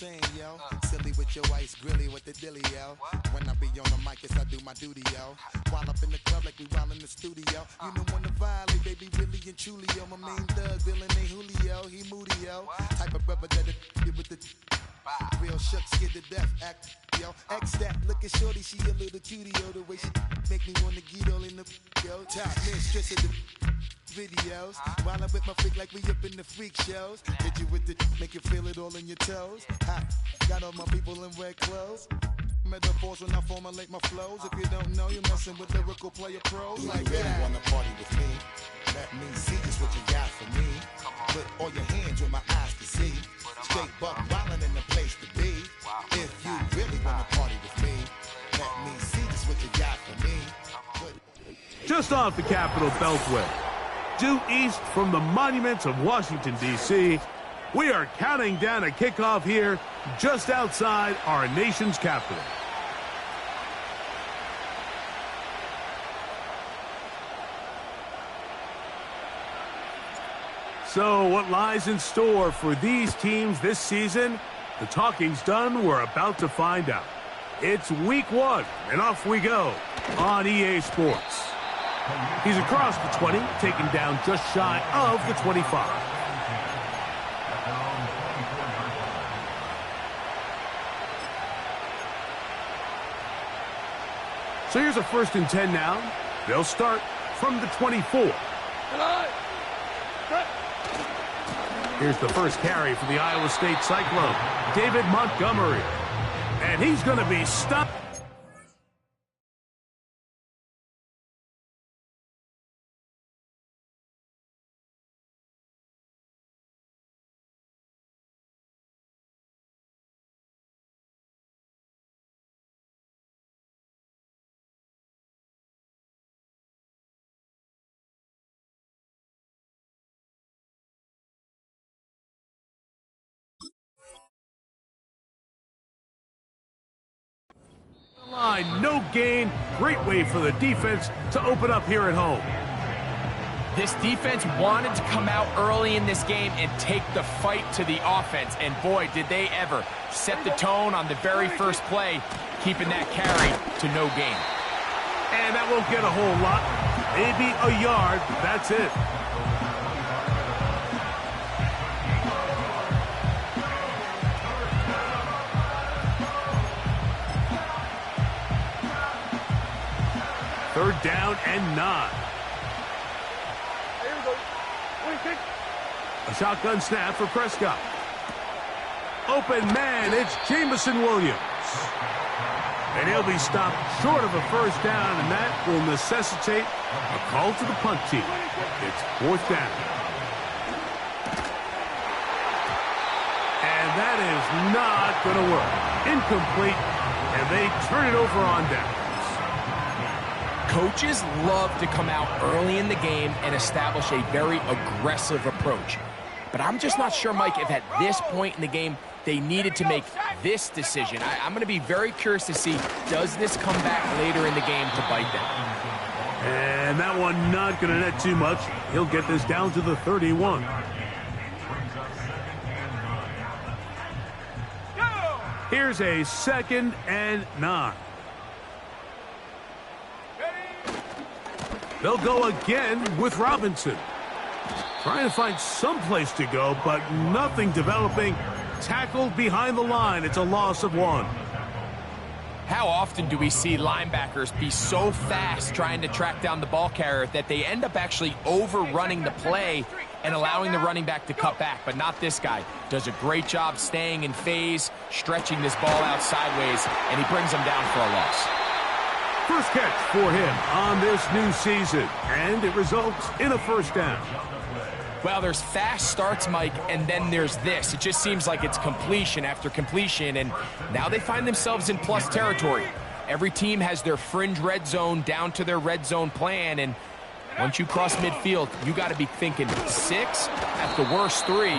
saying, yo. Silly with your ice grilly with the dilly, yo. When I be on the mic, yes, I do my duty, yo. While up in the club like we while in the studio. You know when the violate, baby, really and truly, yo. My main thug, villain ain't Julio, he moody, yo. Type of brother that get with the real shook, scared to death, act, yo. X that, look at shorty, she a little cutie, yo. The way she make me wanna get all in the, yo. Top mistress of the videos. While I'm with my freak like we up in the freak shows. Hit you with the, make you feel it all in your toes. Hot, got all my people in red clothes. Metaphors when I formulate my flows. If you don't know, you're messing with lyrical player pros. Like you really wanna party with me? Let me see just what you got for me. Put all your hands where my eyes can see. Straight buck wildin' in the place to be. If you really wanna party with me, let me see just what you got for me. Just off the Capitol Beltway, due east from the monuments of Washington, D.C., we are counting down a kickoff here just outside our nation's capital. So what lies in store for these teams this season? The talking's done. We're about to find out. It's week 1, and off we go on EA Sports. He's across the 20, taken down just shy of the 25. So here's a 1st and 10 now. They'll start from the 24. Here's the first carry for the Iowa State Cyclone, David Montgomery. And he's going to be stopped. Line, no gain. Great way for the defense to open up here at home. This defense wanted to come out early in this game and take the fight to the offense. And boy, did they ever set the tone on the very first play, keeping that carry to no gain. And that won't get a whole lot. Maybe a yard. That's it. Third down and 9. A shotgun snap for Prescott. Open man, it's Jameson Williams. And he'll be stopped short of a first down, and that will necessitate a call to the punt team. It's 4th down. And that is not going to work. Incomplete, and they turn it over on down. Coaches love to come out early in the game and establish a very aggressive approach. But I'm just not sure, Mike, if at this point in the game they needed to make this decision. I'm going to be very curious to see, does this come back later in the game to bite them? And that one not going to net too much. He'll get this down to the 31. Here's a 2nd and 9. They'll go again with Robinson. Trying to find some place to go, but nothing developing. Tackled behind the line. It's a loss of 1. How often do we see linebackers be so fast trying to track down the ball carrier that they end up actually overrunning the play and allowing the running back to cut back? But not this guy. Does a great job staying in phase, stretching this ball out sideways, and he brings them down for a loss. First catch for him on this new season, and it results in a first down. Well, there's fast starts, Mike, and then there's this. It just seems like it's completion after completion, and now they find themselves in plus territory. Every team has their fringe red zone down to their red zone plan, and once you cross midfield, you got to be thinking 6, at the worst 3,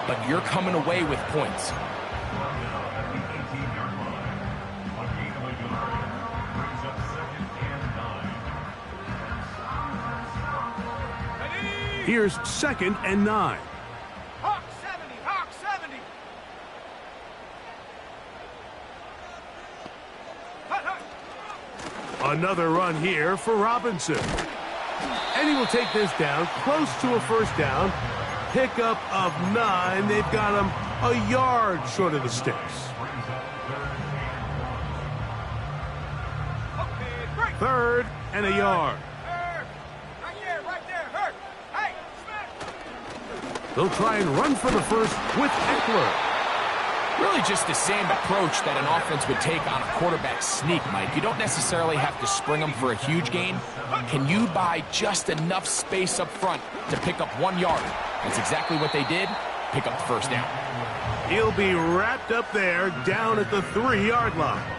but you're coming away with points. Here's 2nd and 9. Hawk 70, Hawk 70. Another run here for Robinson. And he will take this down close to a first down. Pickup of 9. They've got him a yard short of the sticks. Third and a yard. They'll try and run for the first with Eckler. Really just the same approach that an offense would take on a quarterback sneak, Mike. You don't necessarily have to spring them for a huge gain. Can you buy just enough space up front to pick up 1 yard? That's exactly what they did. Pick up the first down. He'll be wrapped up there down at the 3-yard line.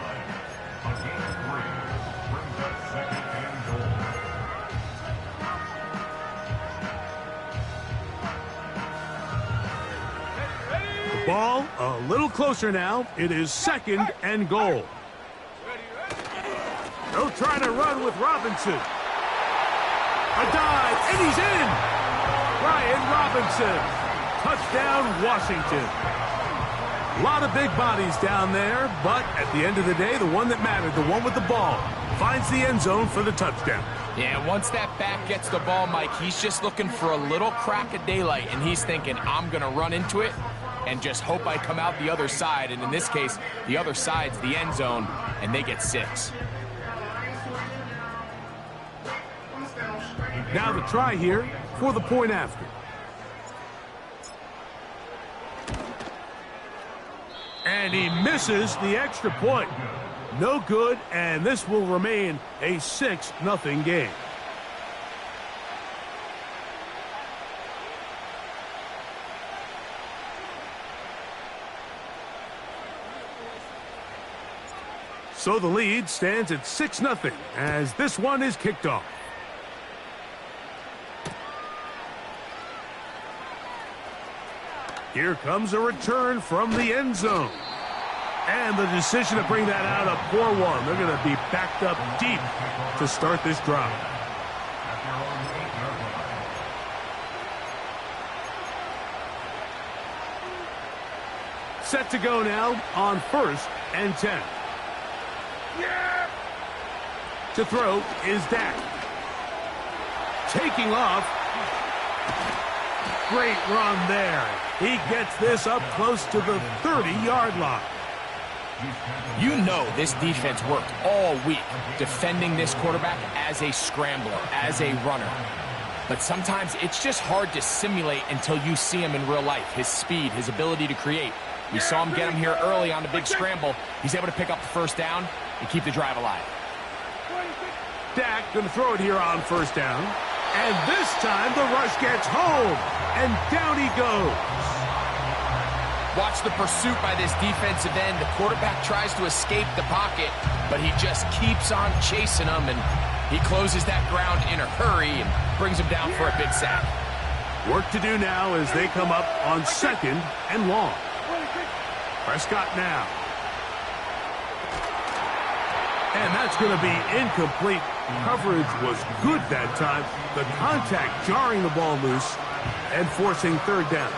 Ball a little closer now. It is 2nd and goal. They'll try to run with Robinson. A dive, and he's in. Brian Robinson. Touchdown, Washington. A lot of big bodies down there, but at the end of the day, the one that mattered, the one with the ball, finds the end zone for the touchdown. Yeah, once that back gets the ball, Mike, he's just looking for a little crack of daylight, and he's thinking, I'm going to run into it and just hope I come out the other side. And in this case, the other side's the end zone, and they get 6. Now the try here for the point after. And he misses the extra point. No good, and this will remain a 6-0 game. So the lead stands at 6-0 as this one is kicked off. Here comes a return from the end zone. And the decision to bring that out, a poor one. They're going to be backed up deep to start this drive. Set to go now on 1st and 10. To throw is Dak. Taking off. Great run there. He gets this up close to the 30-yard line. You know this defense worked all week defending this quarterback as a scrambler, as a runner. But sometimes it's just hard to simulate until you see him in real life. His speed, his ability to create. We saw him get him here early on the big scramble. He's able to pick up the first down and keep the drive alive. Dak going to throw it here on 1st down. And this time the rush gets home. And down he goes. Watch the pursuit by this defensive end. The quarterback tries to escape the pocket, but he just keeps on chasing him, and he closes that ground in a hurry and brings him down for a big sack. Work to do now as they come up on 2nd and long. Prescott now. And that's going to be incomplete. Coverage was good that time. The contact jarring the ball loose and forcing 3rd down.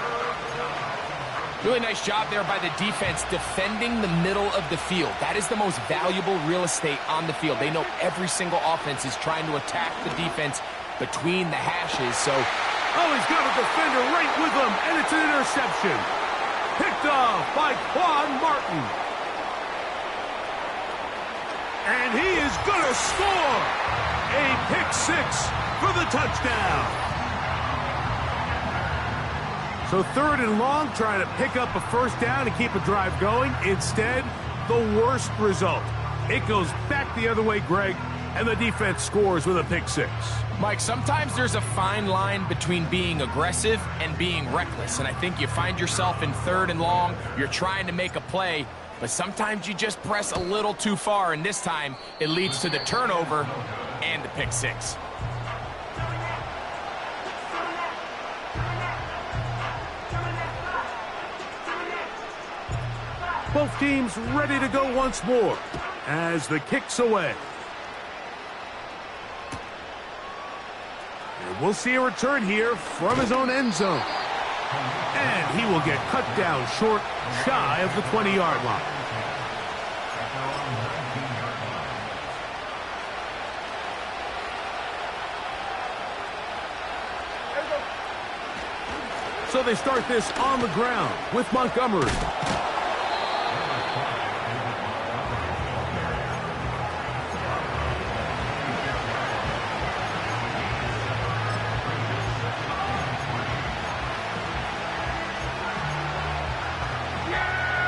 Really nice job there by the defense defending the middle of the field. That is the most valuable real estate on the field. They know every single offense is trying to attack the defense between the hashes. So, he's got a defender right with him, and it's an interception. Picked off by Quan Martin. And he is going to score. A pick 6 for the touchdown. So 3rd and long, trying to pick up a first down and keep a drive going. Instead, the worst result. It goes back the other way, Greg, and the defense scores with a pick 6. Mike, sometimes there's a fine line between being aggressive and being reckless, and I think you find yourself in 3rd and long, you're trying to make a play, but sometimes you just press a little too far, and this time it leads to the turnover and the pick 6. Both teams ready to go once more as the kick's away. And we'll see a return here from his own end zone. And he will get cut down short, shy of the 20-yard line. So they start this on the ground with Montgomery.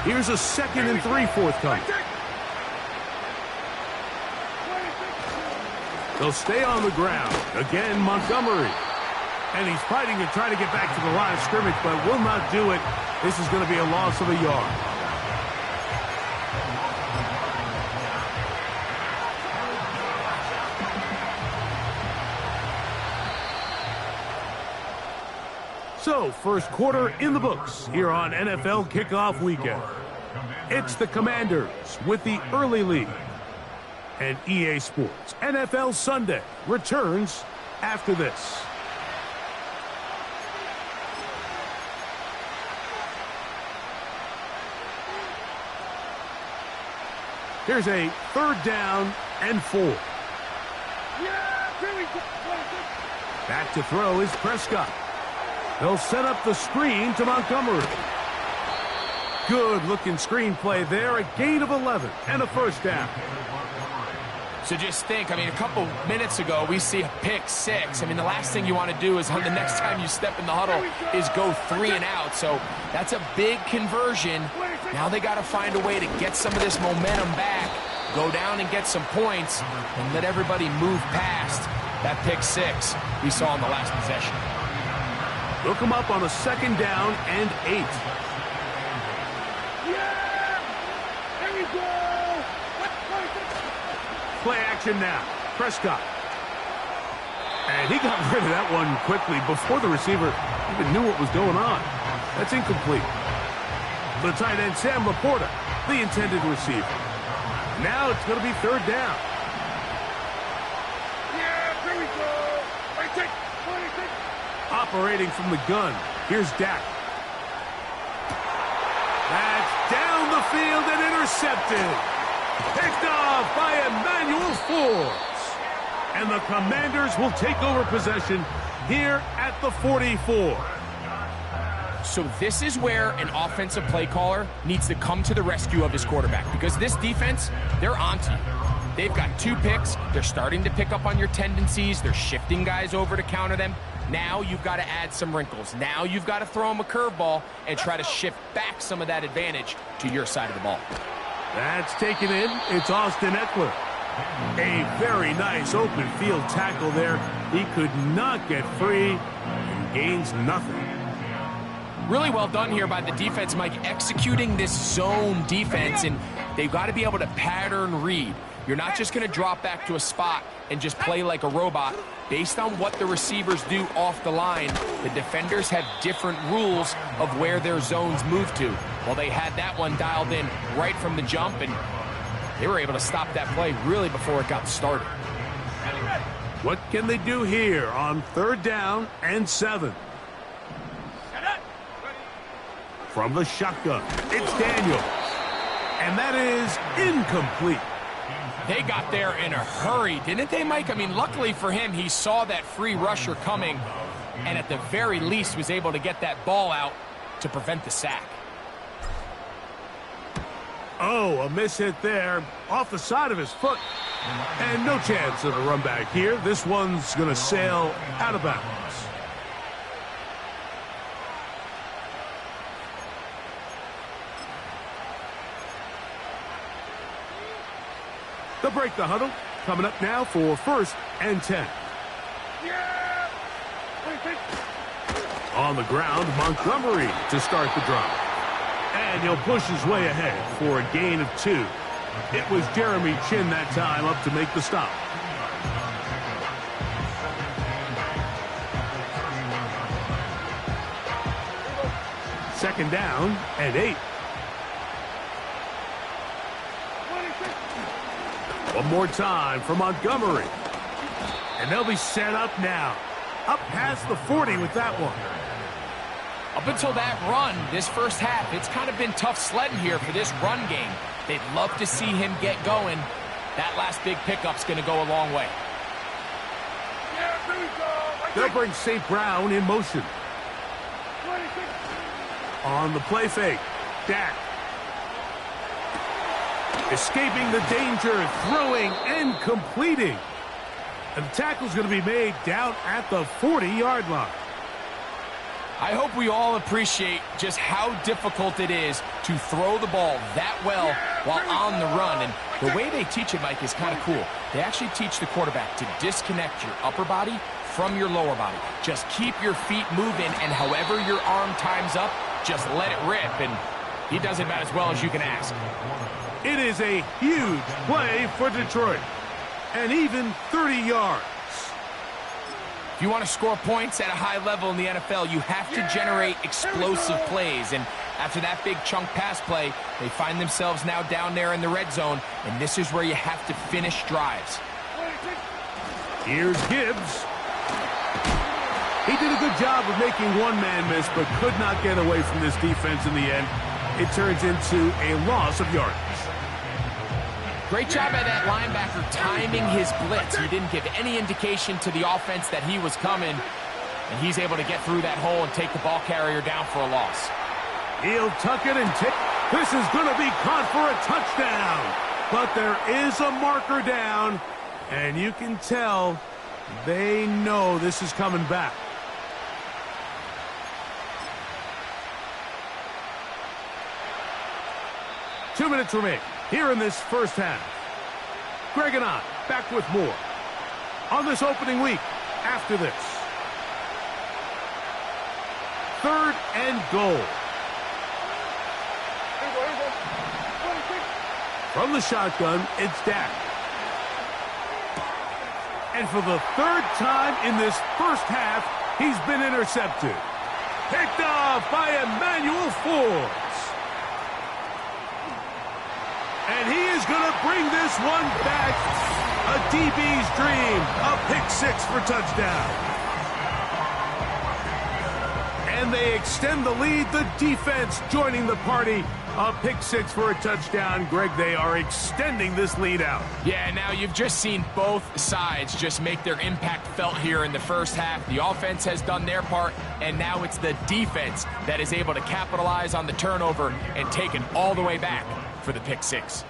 Here's a 2nd and 3 forthcoming. They'll stay on the ground. Again, Montgomery. And he's fighting and trying to get back to the line of scrimmage, but will not do it. This is going to be a loss of a yard. So, first quarter in the books here on NFL Kickoff Weekend. It's the Commanders with the early lead. And EA Sports NFL Sunday returns after this. Here's a 3rd down and 4. Back to throw is Prescott. They'll set up the screen to Montgomery. Good-looking screenplay there. A gain of 11 and a 1st down. So just think, I mean, a couple minutes ago, we see a pick 6. I mean, the last thing you want to do is on the next time you step in the huddle is go 3 and out. So that's a big conversion. Now they got to find a way to get some of this momentum back, go down and get some points, and let everybody move past that pick 6 we saw in the last possession. Look them up on a 2nd down and 8. Play action now. Prescott. And he got rid of that one quickly before the receiver even knew what was going on. That's incomplete. The tight end, Sam Laporta, the intended receiver. Now it's going to be 3rd down. Here we go. Operating from the gun. Here's Dak. That's down the field and intercepted. Picked off by Emmanuel Forbes. And the Commanders will take over possession here at the 44. So this is where an offensive play caller needs to come to the rescue of his quarterback, because this defense, they're onto you. They've got 2 picks. They're starting to pick up on your tendencies. They're shifting guys over to counter them. Now you've got to add some wrinkles. Now you've got to throw them a curveball and try to shift back some of that advantage to your side of the ball. That's taken in. It's Austin Eckler. A very nice open field tackle there. He could not get free and gains nothing. Really well done here by the defense, Mike, executing this zone defense, and they've got to be able to pattern read. You're not just going to drop back to a spot and just play like a robot. Based on what the receivers do off the line, the defenders have different rules of where their zones move to. Well, they had that one dialed in right from the jump, and they were able to stop that play really before it got started. What can they do here on 3rd down and 7? From the shotgun, it's Daniels. And that is incomplete. They got there in a hurry, didn't they, Mike? I mean, luckily for him, he saw that free rusher coming and at the very least was able to get that ball out to prevent the sack. Oh, a miss hit there off the side of his foot. And no chance of a run back here. This one's going to sail out of bounds. They'll break the huddle. Coming up now for 1st and 10. On the ground, Montgomery to start the drive. And he'll push his way ahead for a gain of 2. It was Jeremy Chin that time up to make the stop. Second down and 8. One more time for Montgomery. And they'll be set up now. Up past the 40 with that one. Up until that run, this first half, it's kind of been tough sledding here for this run game. They'd love to see him get going. That last big pickup's going to go a long way. They'll bring St. Brown in motion. On the play fake, Dak. Escaping the danger, throwing and completing. And the tackle's going to be made down at the 40-yard line. I hope we all appreciate just how difficult it is to throw the ball that well while on the run. And the way they teach it, Mike, is kind of cool. They actually teach the quarterback to disconnect your upper body from your lower body. Just keep your feet moving, and however your arm times up, just let it rip. And he does it about as well as you can ask. It is a huge play for Detroit. And even 30 yards. If you want to score points at a high level in the NFL, you have to generate explosive plays. And after that big chunk pass play, they find themselves now down there in the red zone. And this is where you have to finish drives. Here's Gibbs. He did a good job of making one man miss, but could not get away from this defense in the end. It turns into a loss of yardage. Great job by that linebacker timing his blitz. He didn't give any indication to the offense that he was coming, and he's able to get through that hole and take the ball carrier down for a loss. He'll tuck it and take. This is going to be caught for a touchdown. But there is a marker down, and you can tell they know this is coming back. Two minutes remain here in this first half. Greg and I back with more on this opening week after this. 3rd and goal. From the shotgun, it's Dak. And for the 3rd time in this first half, he's been intercepted. Picked off by Emmanuel Forbes. And he is going to bring this one back. A DB's dream. A pick 6 for touchdown. And they extend the lead. The defense joining the party. A pick 6 for a touchdown. Greg, they are extending this lead out. Yeah, now you've just seen both sides just make their impact felt here in the first half. The offense has done their part, and now it's the defense that is able to capitalize on the turnover and take it all the way back for the pick 6.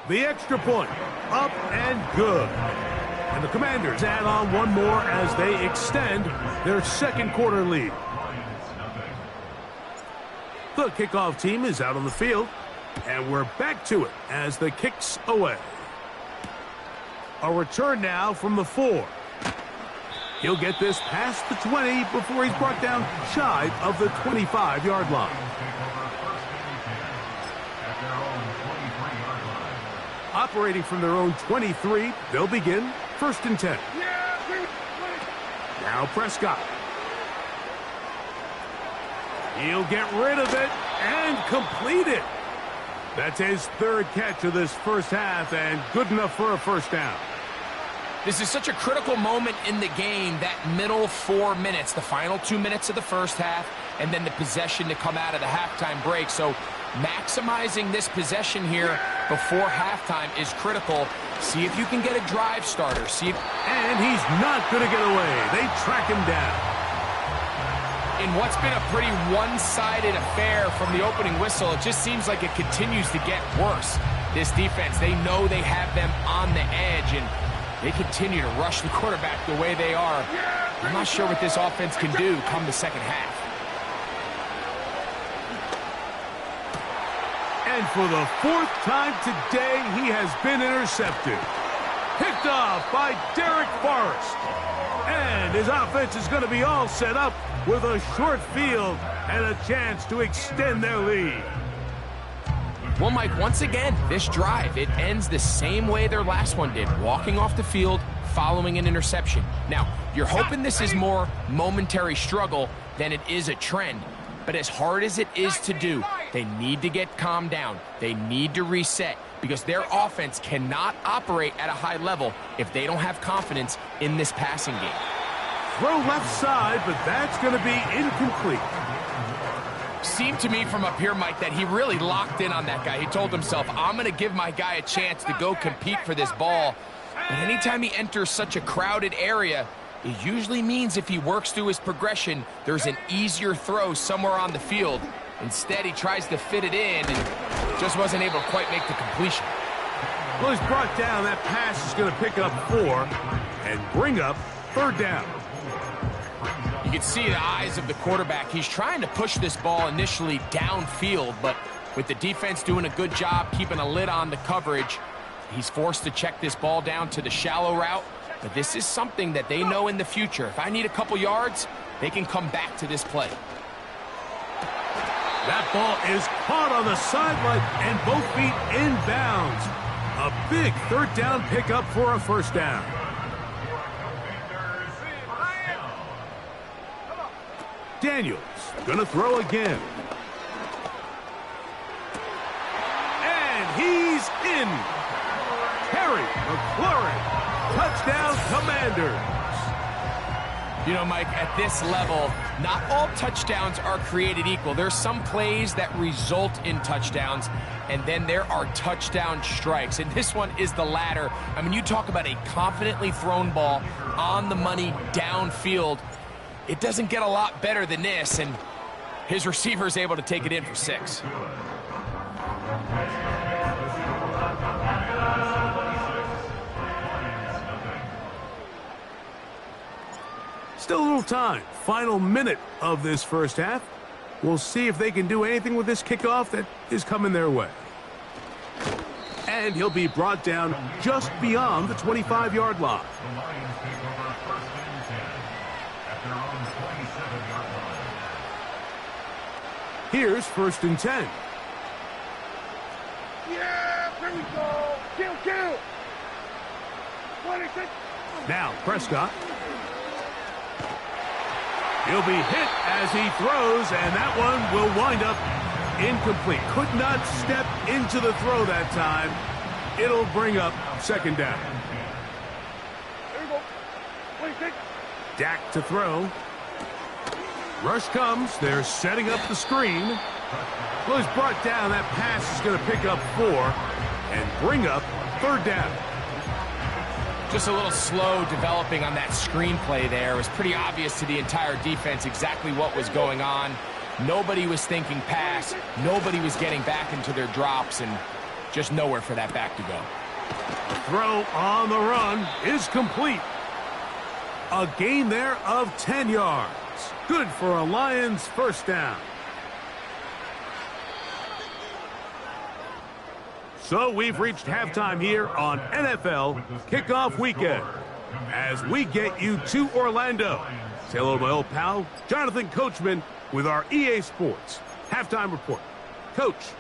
The extra point, up and good. And the Commanders add on one more as they extend their second quarter lead. The kickoff team is out on the field, and we're back to it as the kick's away. A return now from the 4. He'll get this past the 20 before he's brought down shy of the 25-yard line. Operating from their own 23, they'll begin 1st and 10. Now Prescott. He'll get rid of it and complete it. That's his 3rd catch of this first half and good enough for a first down. This is such a critical moment in the game, that middle 4 minutes, the final 2 minutes of the first half, and then the possession to come out of the halftime break. So maximizing this possession here before halftime is critical. See if you can get a drive starter. And he's not going to get away. They track him down. In what's been a pretty one-sided affair from the opening whistle, it just seems like it continues to get worse. This defense, they know they have them on the edge, and they continue to rush the quarterback the way they are. I'm not sure what this offense can do come the second half. And for the 4th time today, he has been intercepted. Picked off by Derek Forrest. And his offense is going to be all set up with a short field and a chance to extend their lead. Well, Mike, once again, this drive, it ends the same way their last one did, walking off the field following an interception. Now, you're hoping this is more momentary struggle than it is a trend. But as hard as it is to do, they need to get calmed down. They need to reset because their offense cannot operate at a high level if they don't have confidence in this passing game. Throw left side, but that's going to be incomplete. Seemed to me from up here, Mike, that he really locked in on that guy. He told himself, I'm going to give my guy a chance to go compete for this ball. But anytime he enters such a crowded area, It usually means if he works through his progression, there's an easier throw somewhere on the field. Instead, he tries to fit it in and just wasn't able to quite make the completion. Well, he's brought down. That pass is going to pick up 4 and bring up 3rd down. You can see the eyes of the quarterback. He's trying to push this ball initially downfield, but with the defense doing a good job keeping a lid on the coverage, he's forced to check this ball down to the shallow route. But this is something that they know in the future. If I need a couple yards, they can come back to this play. That ball is caught on the sideline and both feet inbounds. A big 3rd down pickup for a 1st down. Daniels gonna throw again. And he's in. Terry McLaurin. Touchdown, Commanders. You know, Mike, at this level, not all touchdowns are created equal. There's some plays that result in touchdowns, and then there are touchdown strikes. And this one is the latter. I mean, you talk about a confidently thrown ball on the money downfield. It doesn't get a lot better than this, and his receiver is able to take it in for 6. Still a little time. Final minute of this 1st half. We'll see if they can do anything with this kickoff that is coming their way. And he'll be brought down just beyond the 25-yard line. Here's 1st and 10. Yeah, here we go. Kill. 26. Now Prescott. He'll be hit as he throws, and that one will wind up incomplete. Could not step into the throw that time. It'll bring up 2nd down. There you go. 26. Dak to throw. Rush comes. They're setting up the screen. Well, he's brought down. That pass is going to pick up 4 and bring up 3rd down. Just a little slow developing on that screenplay there. It was pretty obvious to the entire defense exactly what was going on. Nobody was thinking pass. Nobody was getting back into their drops, and just nowhere for that back to go. Throw on the run is complete. A gain there of 10 yards. Good for a Lions 1st down. So we've reached halftime here on NFL Kickoff Weekend. As we get you to Orlando. Say hello to my old pal, Jonathan Coachman, with our EA Sports Halftime Report. Coach.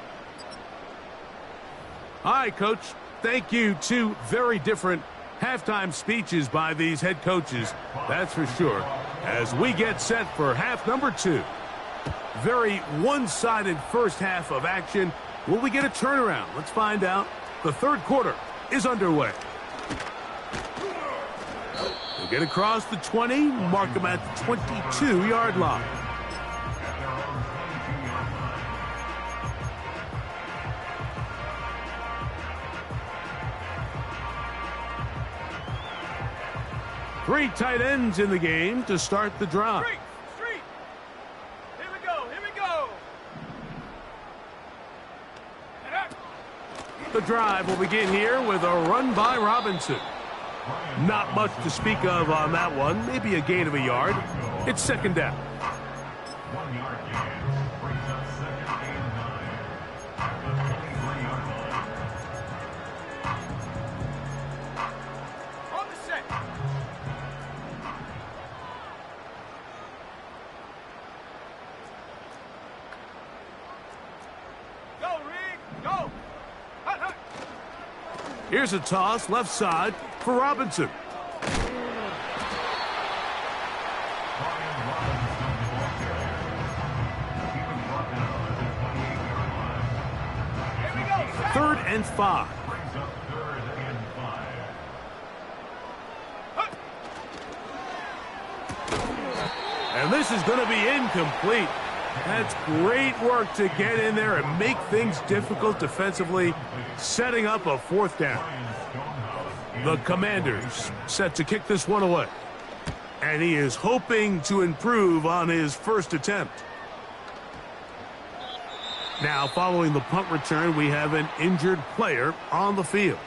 Hi, Coach. Thank you. 2 very different halftime speeches by these head coaches, that's for sure, as we get set for half number 2. Very one-sided 1st half of action. Will we get a turnaround? Let's find out. The 3rd quarter is underway. They get across the 20, mark them at the 22-yard line. Three tight ends in the game to start the drive. Street. Here we go. The drive will begin here with a run by Robinson. Not much to speak of on that one. Maybe a gain of a yard. It's 2nd down. 1 yard gain. Brings up 2nd and 9. On the set. Go, Reed. Go. Hut. Here's a toss left side for Robinson. Here we go. 3rd and 5. Brings up 3rd and 5. And this is going to be incomplete. That's great work to get in there and make things difficult defensively, setting up a 4th down. The Commanders set to kick this one away. And he is hoping to improve on his first attempt. Now, following the punt return, we have an injured player on the field.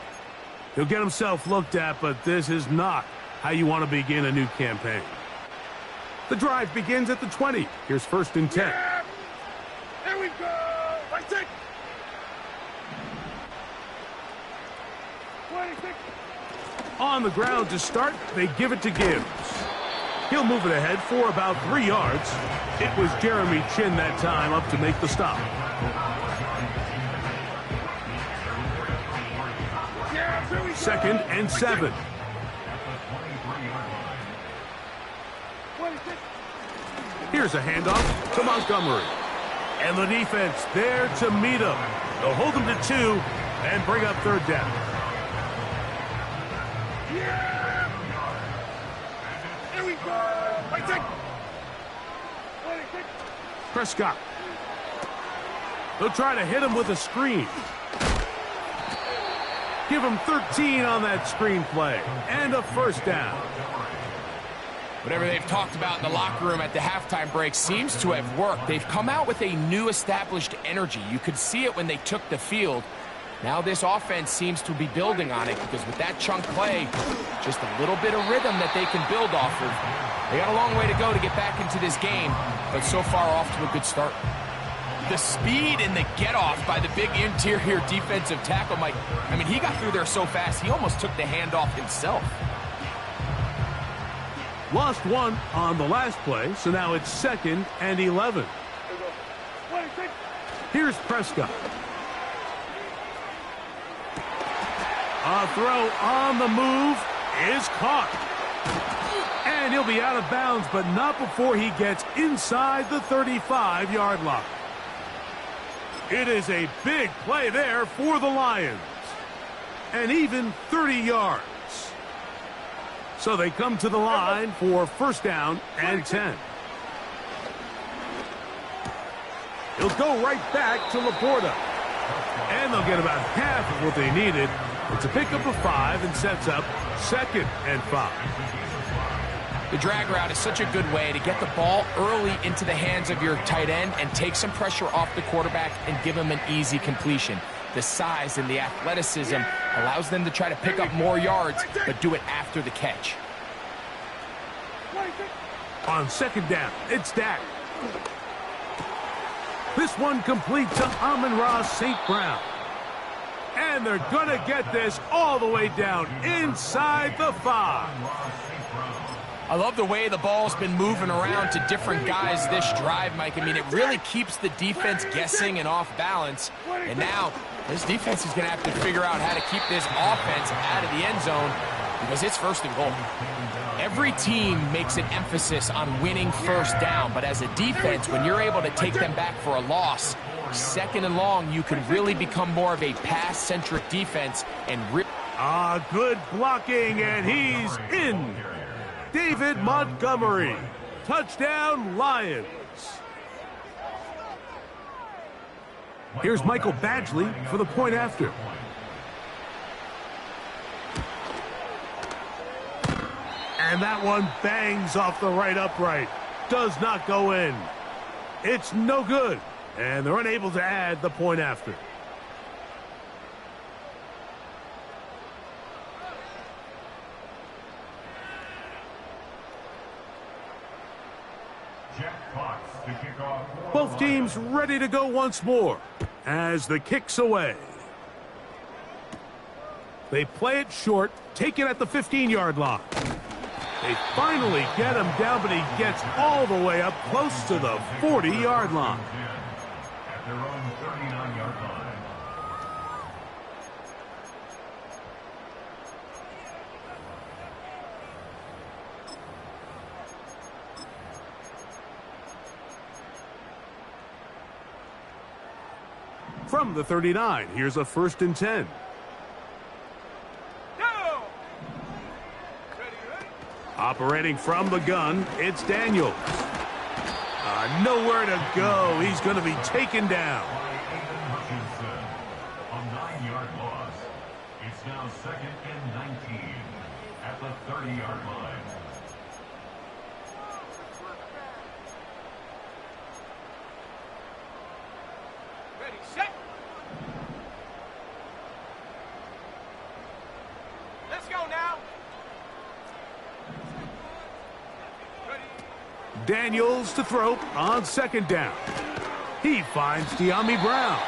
He'll get himself looked at, but this is not how you want to begin a new campaign. The drive begins at the 20. Here's 1st and 10. Yeah. Here we go. 26. 26. On the ground to start, they give it to Gibbs. He'll move it ahead for about 3 yards. It was Jeremy Chin that time up to make the stop. Yeah, here we go. 2nd and 7. 26. Here's a handoff to Montgomery. And the defense there to meet him. They'll hold him to 2 and bring up 3rd down. Yeah. Here we go. 26. 26. Prescott. They'll try to hit him with a screen. Give him 13 on that screen play. And a 1st down. Whatever they've talked about in the locker room at the halftime break seems to have worked. They've come out with a new established energy. You could see it when they took the field. Now this offense seems to be building on it because with that chunk play, just a little bit of rhythm that they can build off of. They got a long way to go to get back into this game, but so far off to a good start. The speed and the get-off by the big interior defensive tackle, Mike. I mean, he got through there so fast, he almost took the handoff himself. Lost 1 on the last play, so now it's 2nd and 11. 26. Here's Prescott. A throw on the move is caught. And he'll be out of bounds, but not before he gets inside the 35-yard line. It is a big play there for the Lions. And even 30 yards. So they come to the line for 1st down and 10. He'll go right back to Laporta. And they'll get about half of what they needed. It's a pickup of 5 and sets up 2nd and 5. The drag route is such a good way to get the ball early into the hands of your tight end and take some pressure off the quarterback and give him an easy completion. The size and the athleticism allows them to try to pick up more yards, but do it after the catch. On 2nd down, it's Dak. This one complete to Amon-Ra St. Brown. And they're going to get this all the way down inside the 5. I love the way the ball's been moving around to different guys this drive, Mike. I mean, it really keeps the defense guessing and off balance. And now, this defense is going to have to figure out how to keep this offense out of the end zone because it's 1st and goal. Every team makes an emphasis on winning 1st down, but as a defense, when you're able to take them back for a loss, 2nd and long, you can really become more of a pass-centric defense and good blocking, and he's in. David Montgomery. Touchdown, Lions. Here's Michael Badgley for the point after. And that one bangs off the right upright. Does not go in. It's no good. And they're unable to add the point after. Both teams ready to go once more as the kick's away. They play it short, take it at the 15-yard line. They finally get him down, but he gets all the way up close to the 40-yard line. At their own 39-yard line. From the 39, here's a 1st and 10. Go! Operating from the gun, it's Daniels. Nowhere to go. He's going to be taken down. A 9-yard loss. It's now 2nd and 19 at the 30-yard line. Daniels to throw on second down. He finds De'Ami Brown.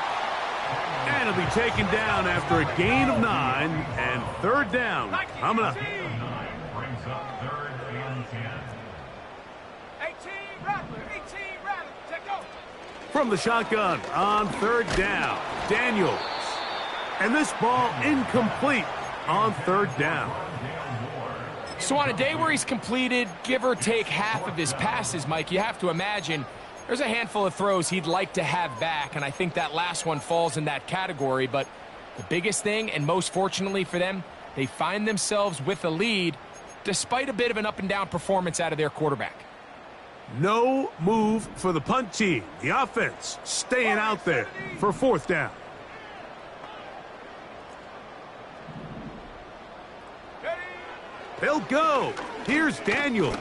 And he'll be taken down after a gain of 9 and third down. Coming up. 18, Rattler, take go. From the shotgun on third down, Daniels. And this ball incomplete on third down. So on a day where he's completed, give or take half of his passes, Mike, you have to imagine there's a handful of throws he'd like to have back, and I think that last one falls in that category. But the biggest thing, and most fortunately for them, they find themselves with a lead despite a bit of an up-and-down performance out of their quarterback. No move for the punt team. The offense staying out there for fourth down. They'll go. Here's Daniels.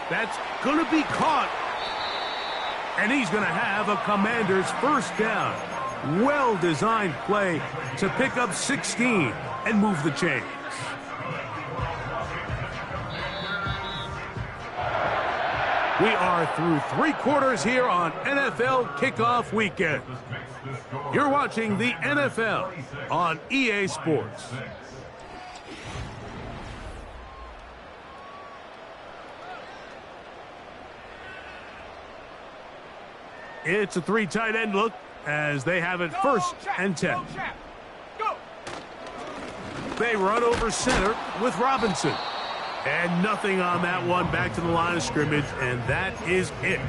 That's going to be caught. And he's going to have a Commander's first down. Well-designed play to pick up 16 and move the chains. We are through 3 quarters here on NFL Kickoff Weekend. You're watching the NFL on EA Sports. It's a 3 tight end look as they have it first and 10. They run over center with Robinson. And nothing on that one, back to the line of scrimmage, and that is it.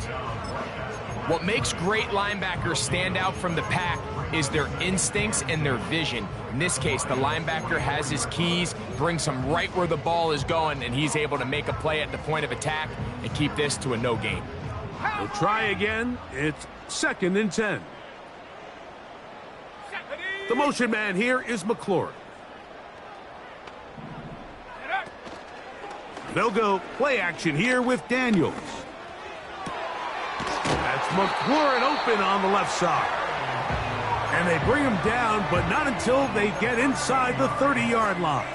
What makes great linebackers stand out from the pack is their instincts and their vision. In this case, the linebacker has his keys, brings him right where the ball is going, and he's able to make a play at the point of attack and keep this to a no gain. We'll try again. It's second and 10. The motion man here is McLaurin. They'll go play action here with Daniels. That's McLaurin open on the left side. And they bring him down, but not until they get inside the 30-yard line.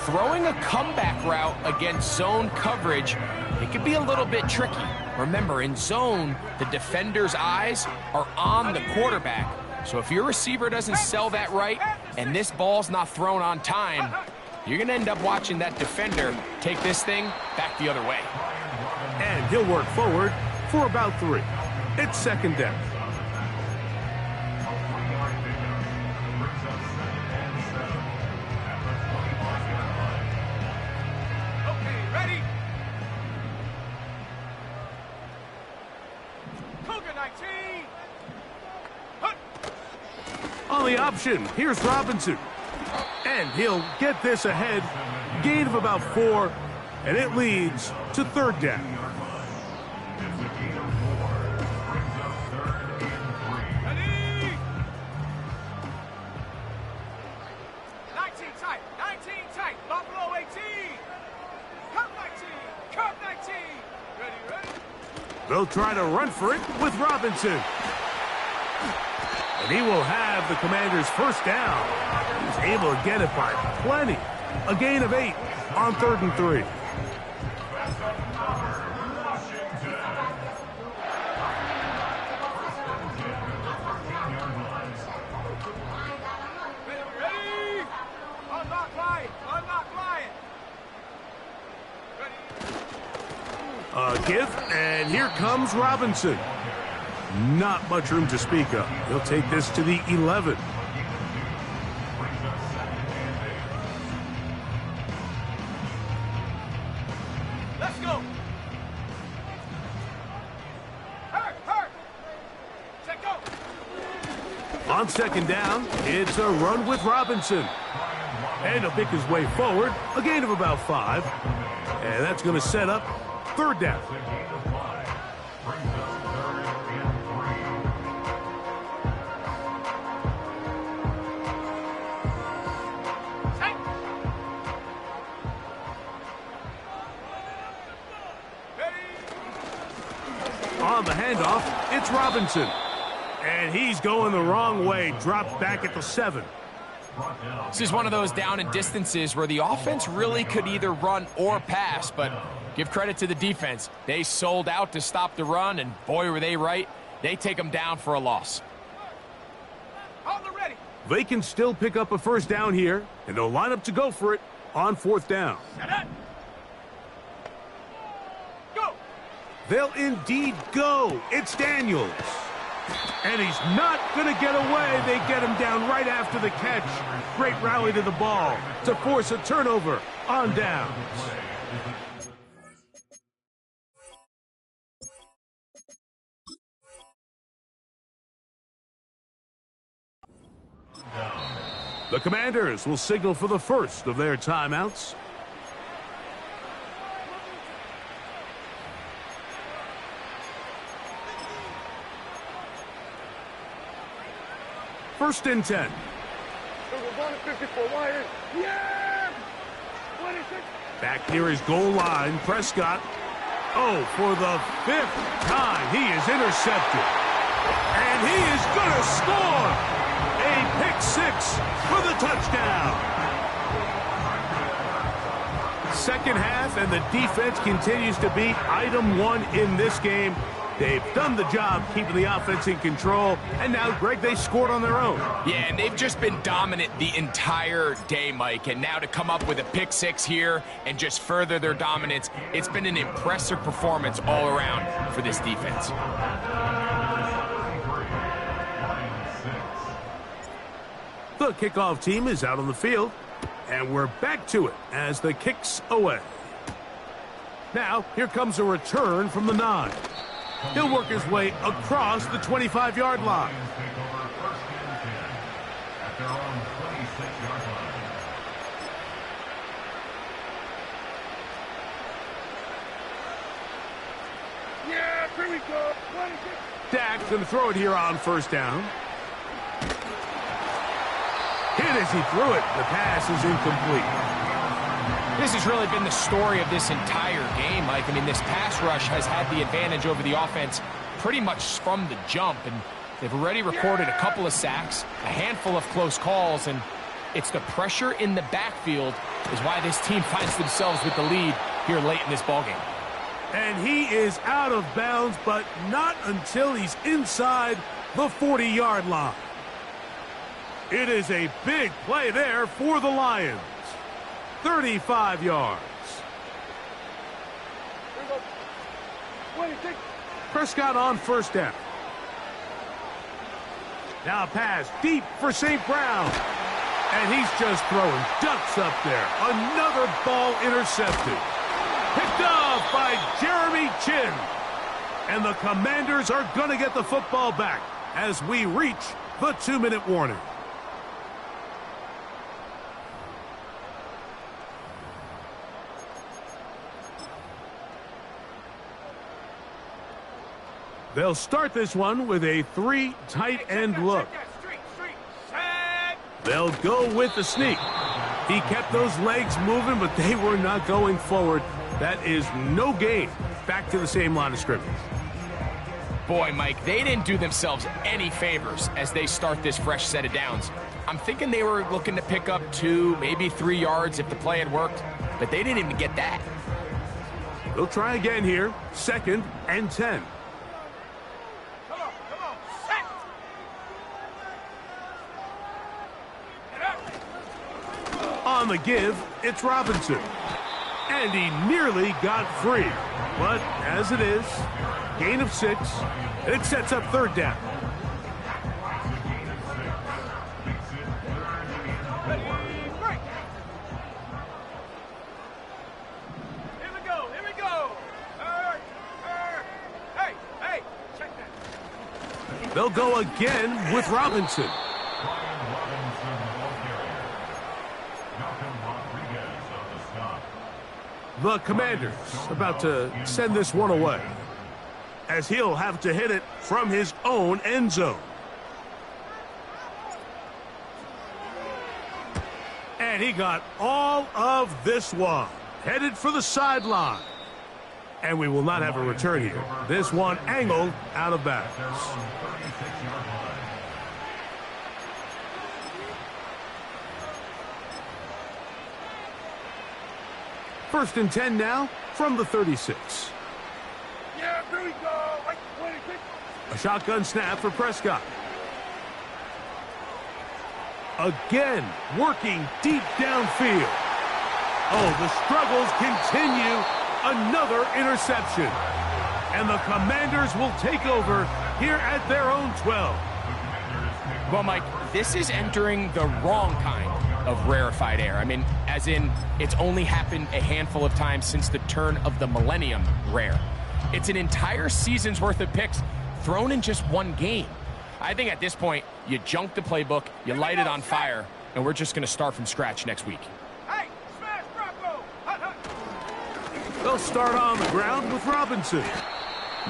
Throwing a comeback route against zone coverage, it can be a little bit tricky. Remember, in zone, the defender's eyes are on the quarterback. So if your receiver doesn't sell that right and this ball's not thrown on time, you're going to end up watching that defender take this thing back the other way. And he'll work forward for about 3. It's second down. Okay, ready? Cougar 19. Hut. On the option, here's Robinson. And he'll get this ahead. Gain of about 4, and it leads to third down. Ready? 19 tight, Buffalo 18. Curve 19. Ready? They'll try to run for it with Robinson. And he will have the Commander's first down. He's able to get it by plenty. A gain of 8 on third and 3. Ready? Unlock line. A give, and here comes Robinson. Not much room to speak of. He'll take this to the 11. Let's go. Hurt. Check go. On second down, it's a run with Robinson. And he'll pick his way forward, a gain of about 5. And that's going to set up third down. On the handoff, it's Robinson. And he's going the wrong way, dropped back at the 7. This is one of those down and distances where the offense really could either run or pass, but give credit to the defense. They sold out to stop the run, and boy, were they right. They take them down for a loss. They can still pick up a first down here, and they'll line up to go for it on fourth down. Go. They'll indeed go. It's Daniels. And he's not going to get away. They get him down right after the catch. Great rally to the ball to force a turnover on downs. The Commanders will signal for the first of their timeouts. First and 10. Back near his goal line, Prescott. Oh, for the 5th time, he is intercepted. And he is going to score! A pick six for the touchdown. Second half, and the defense continues to be item one in this game. They've done the job keeping the offense in control, and now, Greg, they scored on their own. Yeah, and they've just been dominant the entire day, Mike, and now to come up with a pick six here and just further their dominance, it's been an impressive performance all around for this defense. The kickoff team is out on the field, and we're back to it as the kick's away. Now, here comes a return from the 9. He'll work his way across the 25-yard line. Yeah, here we go. Dak going to throw it here on first down. Hit as he threw it. The pass is incomplete. This has really been the story of this entire game, Mike. I mean, this pass rush has had the advantage over the offense pretty much from the jump, and they've already recorded a couple of sacks, a handful of close calls, and it's the pressure in the backfield is why this team finds themselves with the lead here late in this ballgame. And he is out of bounds, but not until he's inside the 40-yard line. It is a big play there for the Lions. 35 yards. Prescott on first down. Now a pass deep for St. Brown. And he's just throwing ducks up there. Another ball intercepted. Picked off by Jeremy Chin. And the Commanders are going to get the football back as we reach the 2-minute warning. They'll start this one with a 3 tight end look. They'll go with the sneak. He kept those legs moving, but they were not going forward. That is no gain. Back to the same line of scrimmage. Boy, Mike, they didn't do themselves any favors as they start this fresh set of downs. I'm thinking they were looking to pick up 2, maybe 3 yards if the play had worked, but they didn't even get that. They'll try again here. 2nd and 10. On the give, it's Robinson. And he nearly got free. But as it is, gain of 6. It sets up 3rd down. Here we go. Hey, check that. They'll go again with Robinson. The Commanders about to send this one away, as he'll have to hit it from his own end zone. And he got all of this one. Headed for the sideline. And we will not have a return here. This one angled out of bounds. First and 10 now from the 36. Yeah, here we go. Like 26. A shotgun snap for Prescott. Again, working deep downfield. Oh, the struggles continue. Another interception. And the Commanders will take over here at their own 12. Well, Mike, this is entering the wrong kind of rarefied air. I mean, as in, it's only happened a handful of times since the turn of the millennium rare. It's an entire season's worth of picks thrown in just one game. I think at this point, you junk the playbook, you light it on fire, and we're just going to start from scratch next week. Hey, smash Bronco. Hut, hut. They'll start on the ground with Robinson.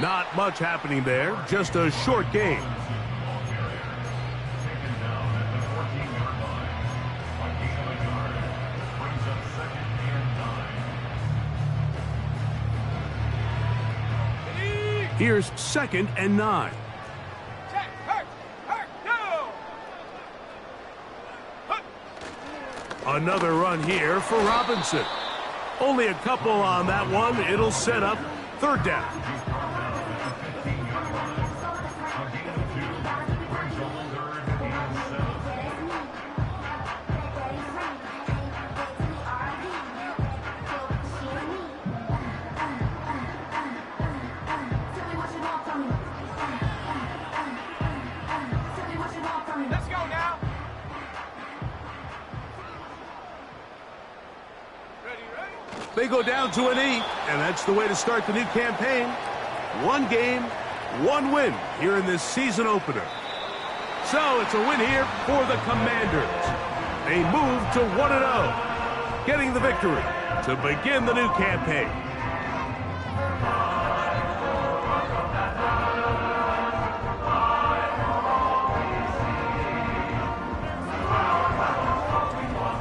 Not much happening there, just a short game. Here's 2nd and 9. Check, hurt, no. Hut. Another run here for Robinson. Only a couple on that one. It'll set up 3rd down. Let's go now. Ready? They go down to an 8, and that's the way to start the new campaign. 1 game, 1 win here in this season opener. So it's a win here for the Commanders. They move to 1-0, getting the victory to begin the new campaign.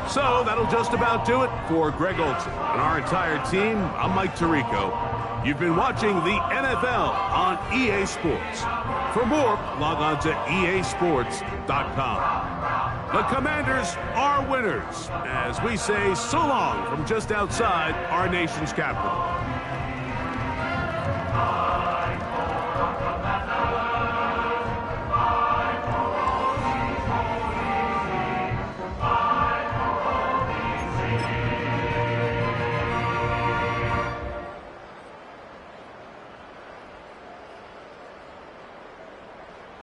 So that'll just about do it for Greg Olson and our entire team. I'm Mike Tirico. You've been watching the NFL on EA Sports. For more, log on to easports.com. The Commanders are winners as we say so long from just outside our nation's capital.